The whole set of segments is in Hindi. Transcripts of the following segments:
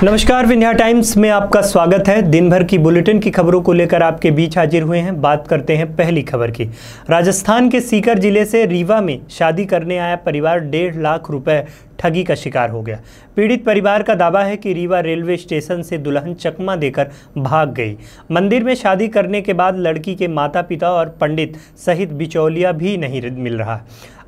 नमस्कार, विंध्या टाइम्स में आपका स्वागत है। दिन भर की बुलेटिन की खबरों को लेकर आपके बीच हाजिर हुए हैं। बात करते हैं पहली खबर की। राजस्थान के सीकर जिले से रीवा में शादी करने आया परिवार 1.5 लाख रुपए ठगी का शिकार हो गया। पीड़ित परिवार का दावा है कि रीवा रेलवे स्टेशन से दुल्हन चकमा देकर भाग गई। मंदिर में शादी करने के बाद लड़की के माता पिता और पंडित सहित बिचौलिया भी नहीं मिल रहा।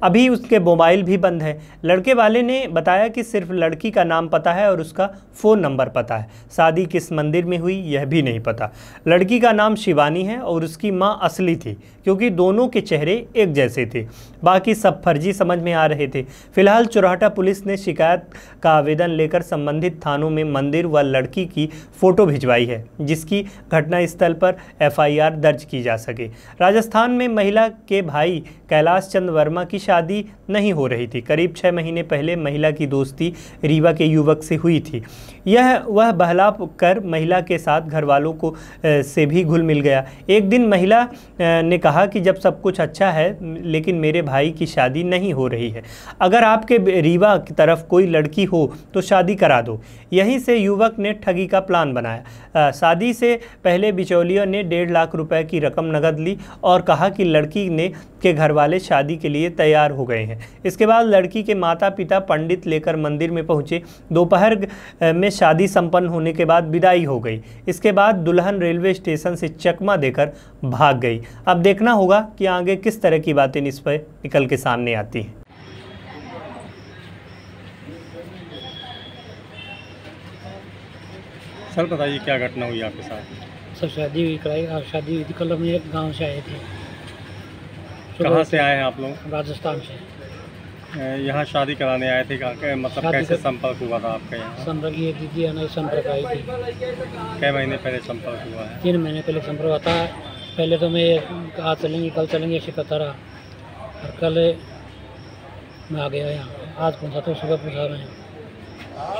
अभी उसके मोबाइल भी बंद है। लड़के वाले ने बताया कि सिर्फ लड़की का नाम पता है और उसका फ़ोन नंबर पता है। शादी किस मंदिर में हुई यह भी नहीं पता। लड़की का नाम शिवानी है और उसकी मां असली थी, क्योंकि दोनों के चेहरे एक जैसे थे। बाकी सब फर्जी समझ में आ रहे थे। फिलहाल चुराहटा पुलिस ने शिकायत का आवेदन लेकर संबंधित थानों में मंदिर व लड़की की फ़ोटो भिजवाई है, जिसकी घटनास्थल पर FIR दर्ज की जा सके। राजस्थान में महिला के भाई कैलाश चंद वर्मा की शादी नहीं हो रही थी। करीब 6 महीने पहले महिला की दोस्ती रीवा के युवक से हुई थी। वह बहला कर महिला के साथ घर वालों को से भी घुल मिल गया। एक दिन महिला ने कहा कि जब सब कुछ अच्छा है लेकिन मेरे भाई की शादी नहीं हो रही है, अगर आपके रीवा की तरफ कोई लड़की हो तो शादी करा दो। यहीं से युवक ने ठगी का प्लान बनाया। शादी से पहले बिचौलियों ने 1.5 लाख रुपए की रकम नकद ली और कहा कि लड़की के घर वाले शादी के लिए तैयार हो गए हैं। इसके बाद लड़की के माता पिता पंडित लेकर मंदिर में पहुंचे। दोपहर में शादी संपन्न होने के बाद विदाई हो गई। इसके बाद दुल्हन रेलवे स्टेशन से चकमा देकर भाग गई। अब देखना होगा कि आगे किस तरह की बातें इस पर निकल के सामने आती हैं। सर बताइए क्या घटना हुई आपके साथ? सर शादी हुई थी। कल हम एक गांव से आए थे। कहाँ से आए हैं आप लोग? राजस्थान से। यहाँ शादी कराने आए थे। मतलब कैसे संपर्क हुआ था आपका यहाँ? संपर्क ये दीदी है ना, संपर्क आई थी। कई महीने पहले संपर्क हुआ है? 3 महीने पहले संपर्क हुआ था। पहले तो मैं आज चलेंगे कल चलेंगे ऐसे कहता रहा, और कल मैं आ गया यहाँ। आज पहुँचा तो सुबह पहुँचा रहे हैं।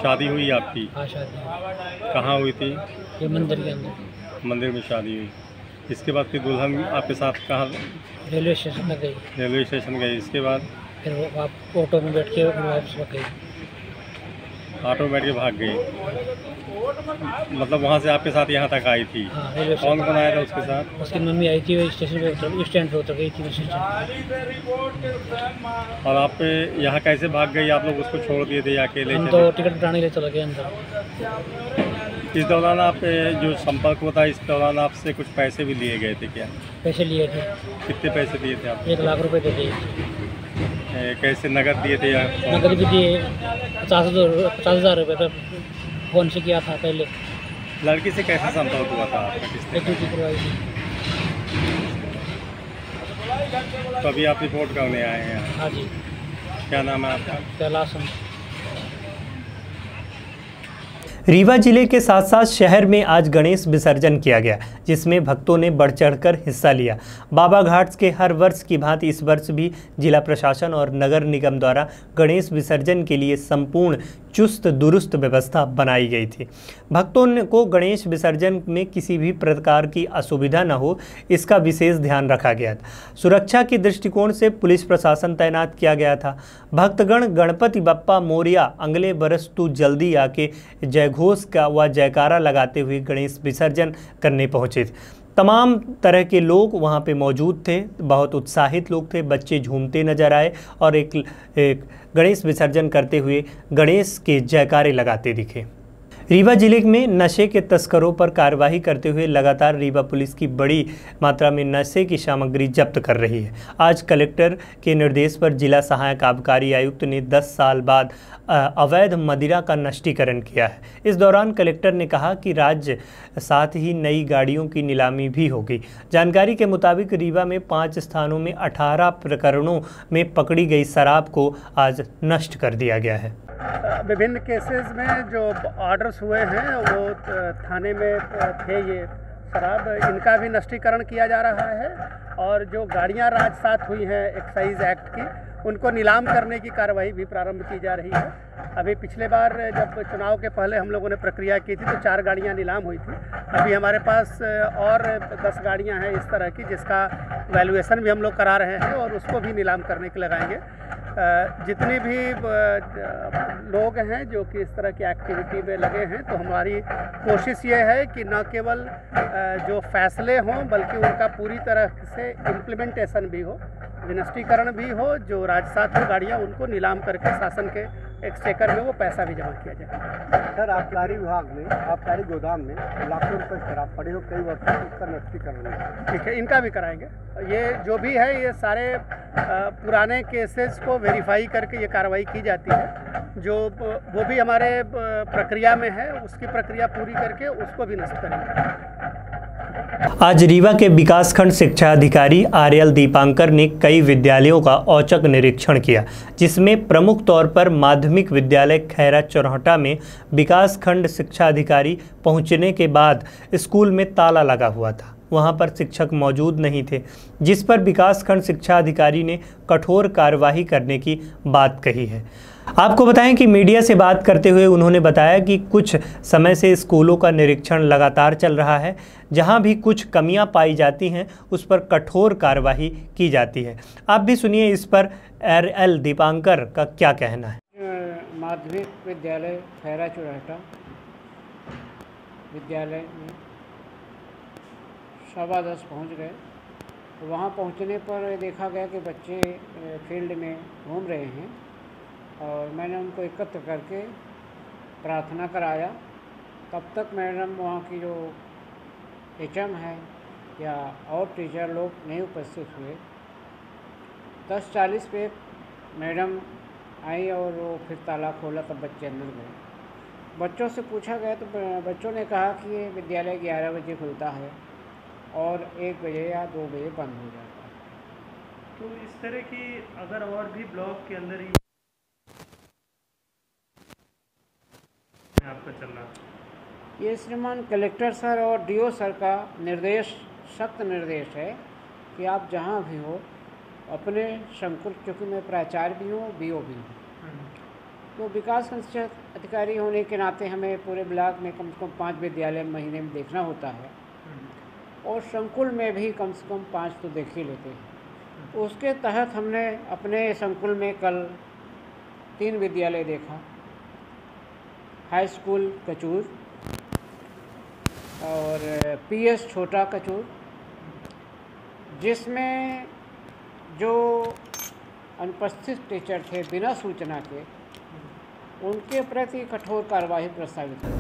शादी हुई आपकी? हाँ शादी। कहाँ हुई थी? ये मंदिर के अंदर। मंदिर में शादी हुई। इसके बाद फिर दुल्हन आपके साथ कहाँ? रेलवे स्टेशन तक गई। रेलवे स्टेशन गई। इसके बाद फिर वो आप ऑटो में बैठ के वापस गई। ऑटो में बैठ के भाग गई? मतलब वहाँ से आपके साथ यहाँ तक आई थी? हाँ, रेलवे कौन कौन आया था उसके साथ? उसकी मम्मी आई थी। वो स्टेशन पे स्टैंड पे उतर गई थी। और आप यहाँ कैसे भाग गई? आप लोग उसको छोड़ दिए थे या अकेले? हम तो टिकट कटाने के लिए चले गए अंदर। इस दौरान आप जो संपर्क हुआ था, इस दौरान आपसे कुछ पैसे भी लिए गए थे क्या? पैसे लिए थे। कितने पैसे दिए थे आप? 1 लाख रुपए दे दिए। कैसे नगद दिए थे या नगद भी दिए। 50,000 रुपये तो फ़ोन से किया था पहले। लड़की से कैसे संपर्क हुआ था आपका? किसने? करवाई थी। तो अभी आप रिपोर्ट करने आए हैं यहाँ? हाँ जी। क्या नाम है आपका? कैलाश। रीवा जिले के साथ साथ शहर में आज गणेश विसर्जन किया गया, जिसमें भक्तों ने बढ़ चढ़कर हिस्सा लिया। बाबा घाट के हर वर्ष की भांति इस वर्ष भी जिला प्रशासन और नगर निगम द्वारा गणेश विसर्जन के लिए संपूर्ण चुस्त दुरुस्त व्यवस्था बनाई गई थी। भक्तों को गणेश विसर्जन में किसी भी प्रकार की असुविधा न हो, इसका विशेष ध्यान रखा गया था। सुरक्षा के दृष्टिकोण से पुलिस प्रशासन तैनात किया गया था। भक्तगण गणपति बप्पा मोरिया, अगले बरस तू जल्दी आके जयघोष का व जयकारा लगाते हुए गणेश विसर्जन करने पहुंचे थे। तमाम तरह के लोग वहां पे मौजूद थे। बहुत उत्साहित लोग थे। बच्चे झूमते नजर आए और एक गणेश विसर्जन करते हुए गणेश के जयकारे लगाते दिखे। रीवा जिले में नशे के तस्करों पर कार्रवाई करते हुए लगातार रीवा पुलिस की बड़ी मात्रा में नशे की सामग्री जब्त कर रही है। आज कलेक्टर के निर्देश पर जिला सहायक आबकारी आयुक्त ने 10 साल बाद अवैध मदिरा का नष्टीकरण किया है। इस दौरान कलेक्टर ने कहा कि राज्य साथ ही नई गाड़ियों की नीलामी भी होगी। जानकारी के मुताबिक रीवा में 5 स्थानों में 18 प्रकरणों में पकड़ी गई शराब को आज नष्ट कर दिया गया है। विभिन्न केसेस में जो ऑर्डर्स हुए हैं वो थाने में थे। ये शराब, इनका भी नष्टीकरण किया जा रहा है और जो गाड़ियां राजसात हुई हैं एक्साइज एक्ट की, उनको नीलाम करने की कार्रवाई भी प्रारंभ की जा रही है। अभी पिछले बार जब चुनाव के पहले हम लोगों ने प्रक्रिया की थी तो 4 गाड़ियां नीलाम हुई थी। अभी हमारे पास और 10 गाड़ियां हैं इस तरह की, जिसका वैल्यूएशन भी हम लोग करा रहे हैं और उसको भी नीलाम करने के लगाएंगे। जितनी भी लोग हैं जो कि इस तरह की एक्टिविटी में लगे हैं, तो हमारी कोशिश ये है कि न केवल जो फैसले हों बल्कि उनका पूरी तरह से इम्प्लीमेंटेशन भी हो, विनष्टीकरण भी हो, जो राजसात हो गाड़ियाँ उनको नीलाम करके शासन के एक्सचेकर में वो पैसा भी जमा किया जाए। सर, आबकारी विभाग में, आबकारी गोदाम में लाखों रुपए शराब पड़े हो कई वर्षों उसका नष्टीकरण है। ठीक है, इनका भी कराएंगे। ये जो भी है ये सारे पुराने केसेस को वेरीफाई करके ये कार्रवाई की जाती है। जो वो भी हमारे प्रक्रिया में है, उसकी प्रक्रिया पूरी करके उसको भी नष्ट करेंगे। आज रीवा के विकासखंड शिक्षा अधिकारी आरएल दीपांकर ने कई विद्यालयों का औचक निरीक्षण किया, जिसमें प्रमुख तौर पर माध्यमिक विद्यालय खैरा चौराहा में विकासखंड शिक्षा अधिकारी पहुंचने के बाद स्कूल में ताला लगा हुआ था। वहां पर शिक्षक मौजूद नहीं थे, जिस पर विकासखंड शिक्षा अधिकारी ने कठोर कार्यवाही करने की बात कही है। आपको बताएं कि मीडिया से बात करते हुए उन्होंने बताया कि कुछ समय से स्कूलों का निरीक्षण लगातार चल रहा है। जहां भी कुछ कमियां पाई जाती हैं उस पर कठोर कार्यवाही की जाती है। आप भी सुनिए इस पर आरएल दीपांकर का क्या कहना है। माध्यमिक विद्यालय खैरा चौराहा विद्यालय में 10:15 पहुँच गए। वहाँ पहुँचने पर देखा गया कि बच्चे फील्ड में घूम रहे हैं और मैंने उनको एकत्र करके प्रार्थना कराया। तब तक मैडम वहाँ की जो एचएम है या और टीचर लोग नहीं उपस्थित हुए। 10:40 पे मैडम आई और वो फिर ताला खोला, तब बच्चे अंदर गए। बच्चों से पूछा गया तो बच्चों ने कहा कि ये विद्यालय 11 बजे खुलता है और 1 बजे या 2 बजे बंद हो जाता है। तो इस तरह की अगर और भी ब्लॉक के अंदर ही आपका चल रहा है, ये श्रीमान कलेक्टर सर और डीओ सर का निर्देश, सख्त निर्देश है कि आप जहाँ भी हो अपने संकुल, क्योंकि मैं प्राचार्य भी हूँ, बीओ भी हूँ, तो विकास शिक्षा अधिकारी होने के नाते हमें पूरे ब्लॉक में कम से कम 5 विद्यालय महीने में देखना होता है और संकुल में भी कम से कम 5 तो देख ही लेते हैं। उसके तहत हमने अपने संकुल में कल 3 विद्यालय देखा। हाई स्कूल कचूर और पीएस छोटा कचूर, जिसमें जो अनुपस्थित टीचर थे बिना सूचना के, उनके प्रति कठोर कार्रवाई प्रस्तावित है।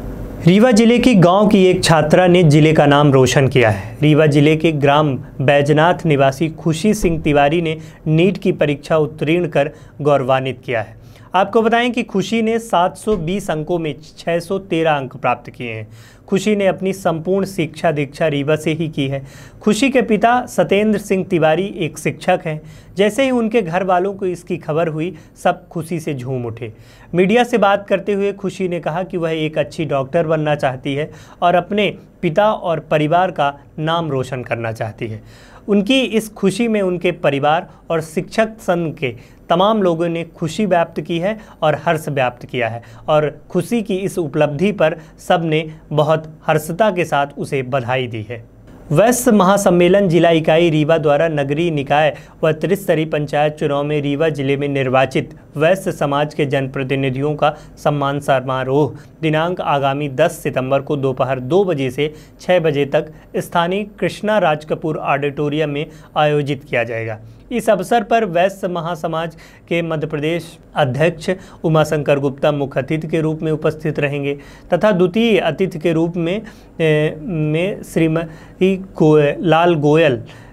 रीवा जिले की गांव की एक छात्रा ने जिले का नाम रोशन किया है। रीवा जिले के ग्राम बैजनाथ निवासी खुशी सिंह तिवारी ने नीट की परीक्षा उत्तीर्ण कर गौरवान्वित किया है। आपको बताएं कि खुशी ने 720 अंकों में 613 अंक प्राप्त किए हैं। खुशी ने अपनी संपूर्ण शिक्षा दीक्षा रीवा से ही की है। खुशी के पिता सत्येंद्र सिंह तिवारी एक शिक्षक हैं। जैसे ही उनके घर वालों को इसकी खबर हुई, सब खुशी से झूम उठे। मीडिया से बात करते हुए खुशी ने कहा कि वह एक अच्छी डॉक्टर बनना चाहती है और अपने पिता और परिवार का नाम रोशन करना चाहती है। उनकी इस खुशी में उनके परिवार और शिक्षक संघ के तमाम लोगों ने खुशी व्यक्त की है और हर्ष व्यक्त किया है और खुशी की इस उपलब्धि पर सब ने बहुत हर्षता के साथ उसे बधाई दी है। वैश्य महासम्मेलन जिला इकाई रीवा द्वारा नगरीय निकाय व त्रिस्तरीय पंचायत चुनाव में रीवा जिले में निर्वाचित वैश्य समाज के जनप्रतिनिधियों का सम्मान समारोह दिनांक आगामी 10 सितंबर को दोपहर 2 बजे से 6 बजे तक स्थानीय कृष्णा राज कपूर ऑडिटोरियम में आयोजित किया जाएगा। इस अवसर पर वैश्य महासमाज के मध्य प्रदेश अध्यक्ष उमाशंकर गुप्ता मुख्य अतिथि के रूप में उपस्थित रहेंगे तथा द्वितीय अतिथि के रूप में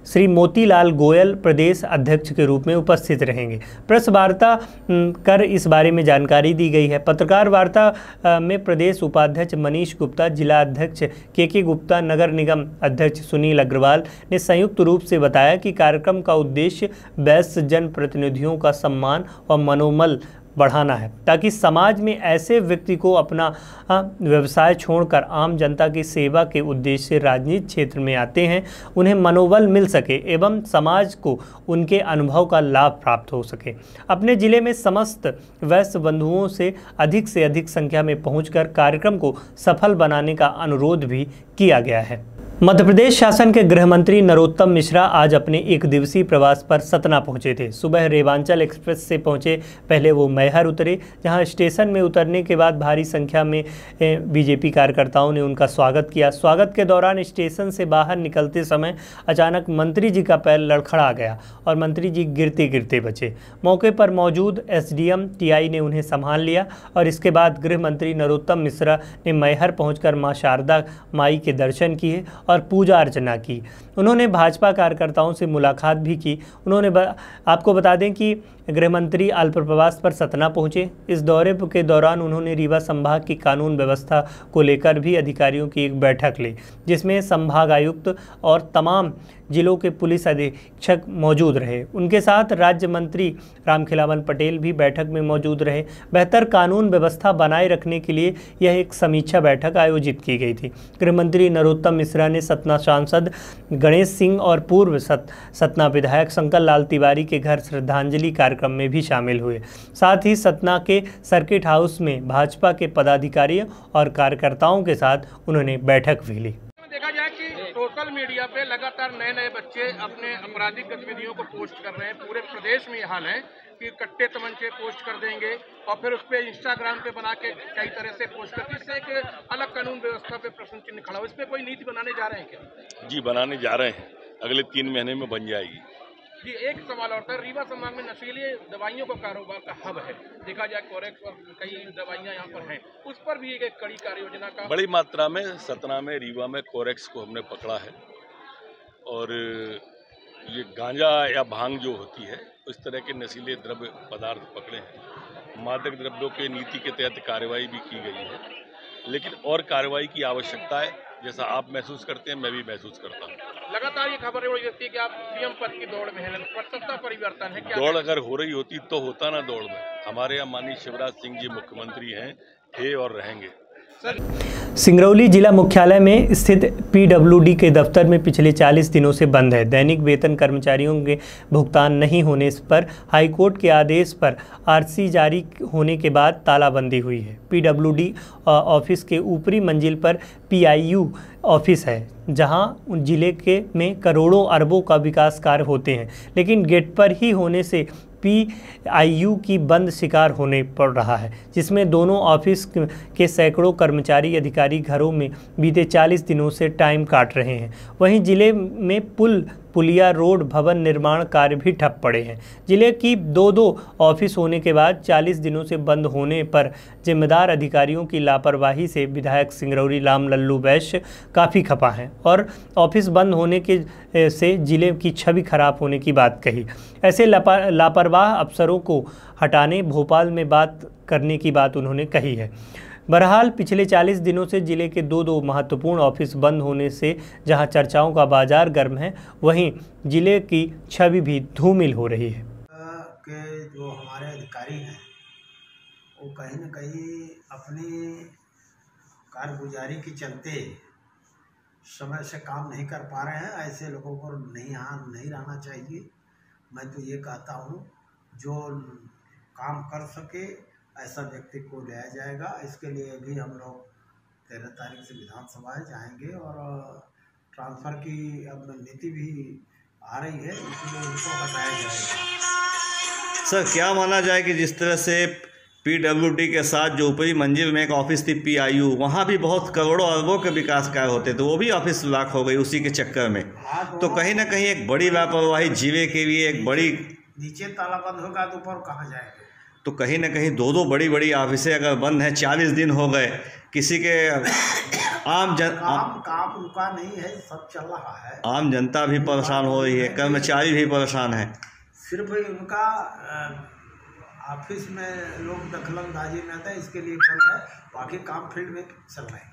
श्री मोतीलाल गोयल प्रदेश अध्यक्ष के रूप में उपस्थित रहेंगे। प्रेस वार्ता कर इस बारे में जानकारी दी गई है। पत्रकार वार्ता में प्रदेश उपाध्यक्ष मनीष गुप्ता, जिला अध्यक्ष के गुप्ता, नगर निगम अध्यक्ष सुनील अग्रवाल ने संयुक्त रूप से बताया कि कार्यक्रम का उद्देश्य वैश्य जनप्रतिनिधियों का सम्मान और मनोबल बढ़ाना है ताकि समाज में ऐसे व्यक्ति को अपना व्यवसाय छोड़कर आम जनता की सेवा के उद्देश्य से राजनीतिक क्षेत्र में आते हैं, उन्हें मनोबल मिल सके एवं समाज को उनके अनुभव का लाभ प्राप्त हो सके। अपने जिले में समस्त वैश्य बंधुओं से अधिक संख्या में पहुंचकर कार्यक्रम को सफल बनाने का अनुरोध भी किया गया है। मध्य प्रदेश शासन के गृह मंत्री नरोत्तम मिश्रा आज अपने एक दिवसीय प्रवास पर सतना पहुंचे थे। सुबह रेवांचल एक्सप्रेस से पहुंचे, पहले वो मैहर उतरे, जहां स्टेशन में उतरने के बाद भारी संख्या में बीजेपी कार्यकर्ताओं ने उनका स्वागत किया। स्वागत के दौरान स्टेशन से बाहर निकलते समय अचानक मंत्री जी का पैर लड़खड़ा गया और मंत्री जी गिरते गिरते बचे। मौके पर मौजूद एसडीएम टीआई ने उन्हें संभाल लिया और इसके बाद गृह मंत्री नरोत्तम मिश्रा ने मैहर पहुंचकर मां शारदा माई के दर्शन किए और पूजा अर्चना की। उन्होंने भाजपा कार्यकर्ताओं से मुलाकात भी की। आपको बता दें कि गृह मंत्री अल्प प्रवास पर सतना पहुंचे। इस दौरे के दौरान उन्होंने रीवा संभाग की कानून व्यवस्था को लेकर भी अधिकारियों की एक बैठक ली, जिसमें संभाग आयुक्त और तमाम जिलों के पुलिस अधीक्षक मौजूद रहे। उनके साथ राज्य मंत्री रामखिलावन पटेल भी बैठक में मौजूद रहे। बेहतर कानून व्यवस्था बनाए रखने के लिए यह एक समीक्षा बैठक आयोजित की गई थी। गृह मंत्री नरोत्तम मिश्रा ने सतना सांसद गणेश सिंह और पूर्व सतना विधायक शंकर लाल तिवारी के घर श्रद्धांजलि कार्यक्रम में भी शामिल हुए। साथ ही सतना के सर्किट हाउस में भाजपा के पदाधिकारियों और कार्यकर्ताओं के साथ उन्होंने बैठक भी ली। देखा जाए कि सोशल मीडिया पे लगातार नए नए बच्चे अपने आपराधिक गतिविधियों को पोस्ट कर रहे हैं। पूरे प्रदेश में ये हाल है कि कट्टे तमंचे पोस्ट कर देंगे और फिर उस पर इंस्टाग्राम पे बना के कई तरह से पोस्ट करके इससे एक अलग कानून व्यवस्था पे प्रश्न चिन्ह खड़ा हो। इस पर कोई नीति बनाने जा रहे हैं क्या? जी, बनाने जा रहे हैं, अगले 3 महीने में बन जाएगी। जी, एक सवाल और था, रीवा संभाग में नशीली दवाइयों का कारोबार का हब है। देखा जाए कोरेक्स और कई दवाइयां यहाँ पर हैं, उस पर भी एक कड़ी कार्य योजना का बड़ी मात्रा में सतना में रीवा में कोरेक्स को हमने पकड़ा है और ये गांजा या भांग जो होती है उस तरह के नशीले द्रव्य पदार्थ पकड़े हैं। मादक द्रव्यों के नीति के तहत कार्रवाई भी की गई है, लेकिन और कार्रवाई की आवश्यकता है। जैसा आप महसूस करते हैं, मैं भी महसूस करता हूँ। लगातार ये खबर हो रही है कि आप सीएम पद की दौड़ में हैं, सत्ता परिवर्तन है क्या? दौड़ अगर हो रही होती तो होता ना दौड़ में। हमारे यहाँ माननीय शिवराज सिंह जी मुख्यमंत्री हैं, थे और रहेंगे। सिंगरौली जिला मुख्यालय में स्थित पीडब्ल्यूडी के दफ्तर में पिछले 40 दिनों से बंद है। दैनिक वेतन कर्मचारियों के भुगतान नहीं होने पर हाईकोर्ट के आदेश पर आरसी जारी होने के बाद तालाबंदी हुई है। पीडब्ल्यूडी ऑफिस के ऊपरी मंजिल पर पीआईयू ऑफिस है, जहां जिले के में करोड़ों अरबों का विकास कार्य होते हैं, लेकिन गेट पर ही होने से पीआईयू की बंद शिकार होने पड़ रहा है, जिसमें दोनों ऑफिस के सैकड़ों कर्मचारी अधिकारी घरों में बीते 40 दिनों से टाइम काट रहे हैं। वहीं जिले में पुलिया रोड भवन निर्माण कार्य भी ठप पड़े हैं। जिले की 2 ऑफिस होने के बाद 40 दिनों से बंद होने पर जिम्मेदार अधिकारियों की लापरवाही से विधायक सिंगरौली राम लल्लू वैश्य काफ़ी खफा हैं और ऑफिस बंद होने के से जिले की छवि खराब होने की बात कही। ऐसे लापरवाह अफसरों को हटाने भोपाल में बात करने की बात उन्होंने कही है। बहरहाल पिछले 40 दिनों से जिले के 2 महत्वपूर्ण ऑफिस बंद होने से जहां चर्चाओं का बाजार गर्म है, वहीं जिले की छवि भी धूमिल हो रही है। के जो हमारे अधिकारी हैं वो कहीं न कहीं अपनी कारगुजारी के चलते समय से काम नहीं कर पा रहे हैं। ऐसे लोगों को नहीं रहना चाहिए। मैं तो ये कहता हूँ, जो काम कर सके ऐसा व्यक्ति को लिया जाएगा। इसके लिए भी हम लोग 13 तारीख से विधानसभा जाएंगे और ट्रांसफ़र की अब नीति भी आ रही है, इसलिए उनको हटाया जाएगा। सर, क्या माना जाए कि जिस तरह से पीडब्ल्यूडी के साथ जो ऊपरी मंजिल में एक ऑफिस थी पीआईयू, वहाँ भी बहुत करोड़ों अरबों के विकास कार्य होते थे, वो भी ऑफिस लॉक हो गई उसी के चक्कर में। तो कहीं ना कहीं एक बड़ी लापरवाही जीवे के लिए एक बड़ी, नीचे ताला बंद होगा तो ऊपर कहाँ जाएंगे? तो कहीं ना कहीं 2 बड़ी ऑफिसें अगर बंद हैं, 40 दिन हो गए, किसी के काम रुका नहीं है, सब चल रहा है। आम जनता भी परेशान हो रही है, कर्मचारी भी परेशान है। सिर्फ उनका ऑफिस में लोग दखलंदाजी में आता है, इसके लिए बंद है, बाकी काम फील्ड में चल रहे हैं।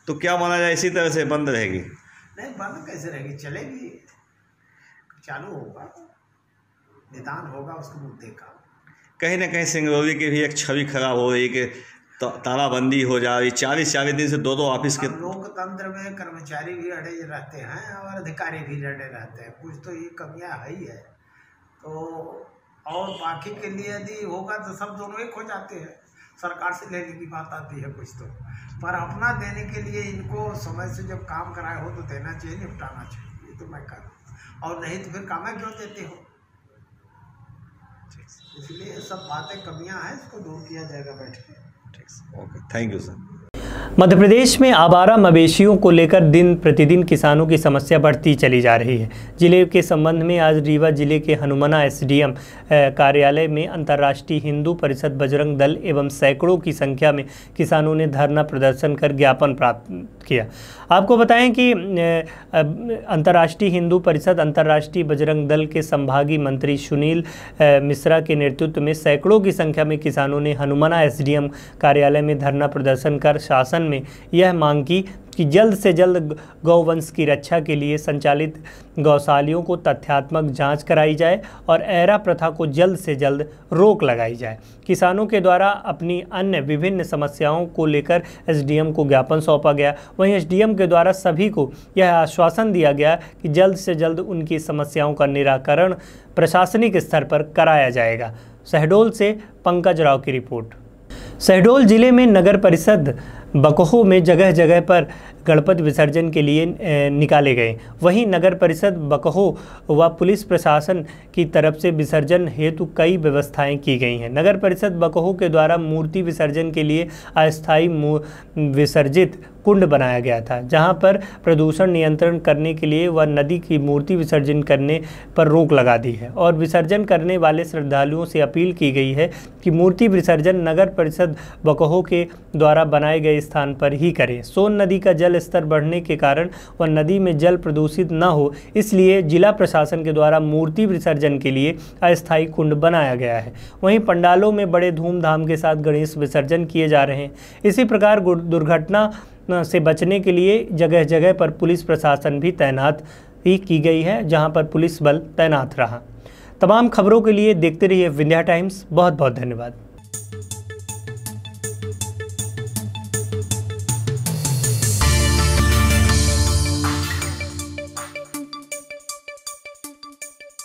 तो क्या माना जाए, इसी तरह से बंद रहेगी? नहीं, बंद कैसे रहेगी, चलेगी, चालू होगा, निदान होगा उसके मुद्दे का। कहीं ना कहीं सिंगरौली की भी एक छवि खराब हो रही कि तालाबंदी हो जा रही। 40 दिन से 2 ऑफिस के। लोकतंत्र में कर्मचारी भी अड़े रहते हैं और अधिकारी भी अड़े रहते हैं, कुछ तो ये कमियां है ही है। तो और बाकी के लिए यदि होगा तो सब दोनों एक हो जाते हैं, सरकार से लेने की बात आती है कुछ तो। पर अपना देने के लिए इनको समय से जब काम कराए हो तो देना चाहिए, निपटाना चाहिए। ये तो मैं कर रहा हूँ, और नहीं तो फिर कामें क्यों देते हो? इसलिए ये सब बातें कमियां हैं, इसको दूर किया जाएगा बैठ के। Okay, thank you sir. Madhya Pradesh में आवारा मवेशियों को लेकर दिन प्रतिदिन किसानों की समस्या बढ़ती चली जा रही है। जिले के संबंध में आज रीवा जिले के हनुमाना एसडीएम कार्यालय में अंतर्राष्ट्रीय हिंदू परिषद बजरंग दल एवं सैकड़ों की संख्या में किसानों ने धरना प्रदर्शन कर ज्ञापन प्राप्त किया। आपको बताएं कि अंतर्राष्ट्रीय हिंदू परिषद अंतर्राष्ट्रीय बजरंग दल के संभागीय मंत्री सुनील मिश्रा के नेतृत्व में सैकड़ों की संख्या में किसानों ने हनुमाना एसडीएम कार्यालय में धरना प्रदर्शन कर शासन में यह मांग की कि जल्द से जल्द गौवंश की रक्षा के लिए संचालित गौशालाओं को तथ्यात्मक जांच कराई जाए और ऐरा प्रथा को जल्द से जल्द रोक लगाई जाए। किसानों के द्वारा अपनी अन्य विभिन्न समस्याओं को लेकर एसडीएम को ज्ञापन सौंपा गया। वहीं एसडीएम के द्वारा सभी को यह आश्वासन दिया गया कि जल्द से जल्द उनकी समस्याओं का निराकरण प्रशासनिक स्तर पर कराया जाएगा। शहडोल से पंकज राव की रिपोर्ट। शहडोल जिले में नगर परिषद बकहो में जगह जगह पर गणपति विसर्जन के लिए निकाले गए। वहीं नगर परिषद बकहो व पुलिस प्रशासन की तरफ से विसर्जन हेतु कई व्यवस्थाएं की गई हैं। नगर परिषद बकहो के द्वारा मूर्ति विसर्जन के लिए अस्थायी विसर्जित कुंड बनाया गया था, जहां पर प्रदूषण नियंत्रण करने के लिए वह नदी की मूर्ति विसर्जन करने पर रोक लगा दी है और विसर्जन करने वाले श्रद्धालुओं से अपील की गई है कि मूर्ति विसर्जन नगर परिषद बकहो के द्वारा बनाए गए स्थान पर ही करें। सोन नदी का जल स्तर बढ़ने के कारण वह नदी में जल प्रदूषित न हो, इसलिए जिला प्रशासन के द्वारा मूर्ति विसर्जन के लिए अस्थायी कुंड बनाया गया है। वहीं पंडालों में बड़े धूमधाम के साथ गणेश विसर्जन किए जा रहे हैं। इसी प्रकार दुर्घटना से बचने के लिए जगह जगह पर पुलिस प्रशासन भी तैनात ही की गई है, जहां पर पुलिस बल तैनात रहा। तमाम खबरों के लिए देखते रहिए विंध्या टाइम्स। बहुत बहुत धन्यवाद।